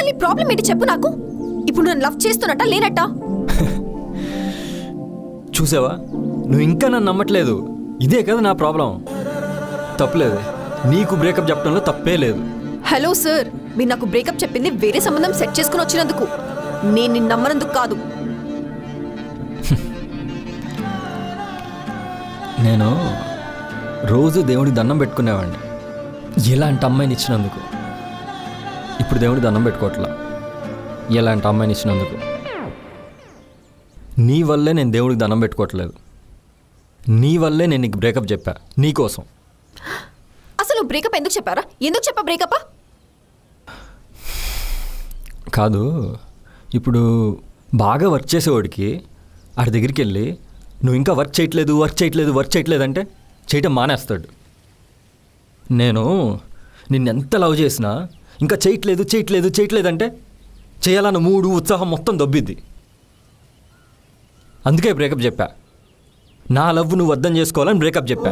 అసలు నీ ప్రాబ్లం ఏంటి చెప్పు నాకు. ఇప్పుడు నన్ను లవ్ చేస్తున్నట్ట లేనట్టా? చూసావా, నువ్వు ఇంకా నన్ను నమ్మట్లేదు. ఇదే కదా నా ప్రాబ్లం. తప్పులేదు, నీకు బ్రేకప్ చెప్పడంలో తప్పే లేదు. హలో సార్, మీరు నాకు బ్రేకప్ చెప్పింది వేరే సంబంధం సెట్ చేసుకుని వచ్చినందుకు, నేను నిన్ను నమ్మనందుకు కాదు. నేను రోజు దేవుడికి దండం పెట్టుకునేవాడిని ఎలాంటి అమ్మాయిని ఇచ్చినందుకు. ఇప్పుడు దేవుడికి దండం పెట్టుకోవట్లా ఎలాంటి అమ్మాయిని ఇచ్చినందుకు. నీ వల్లే నేను దేవుడికి దండం పెట్టుకోవట్లేదు. నీ వల్లే నేను నీకు బ్రేకప్ చెప్పా, నీకోసం. అసలు బ్రేకప్ ఎందుకు చెప్పారా? ఎందుకు చెప్పా బ్రేకప్? కాదు, ఇప్పుడు బాగా వర్క్ చేసేవాడికి ఆడి దగ్గరికి వెళ్ళి నువ్వు ఇంకా వర్క్ చేయట్లేదు అంటే చేయటం మానేస్తాడు. నేను నిన్నెంత లవ్ చేసినా ఇంకా చేయట్లేదు అంటే చేయాలన్న మూడు ఉత్సాహం మొత్తం దొబ్బిద్ది. అందుకే బ్రేకప్ చెప్పా. నా లవ్ నువ్వు అర్థం చేసుకోవాలని బ్రేకప్ చెప్పా.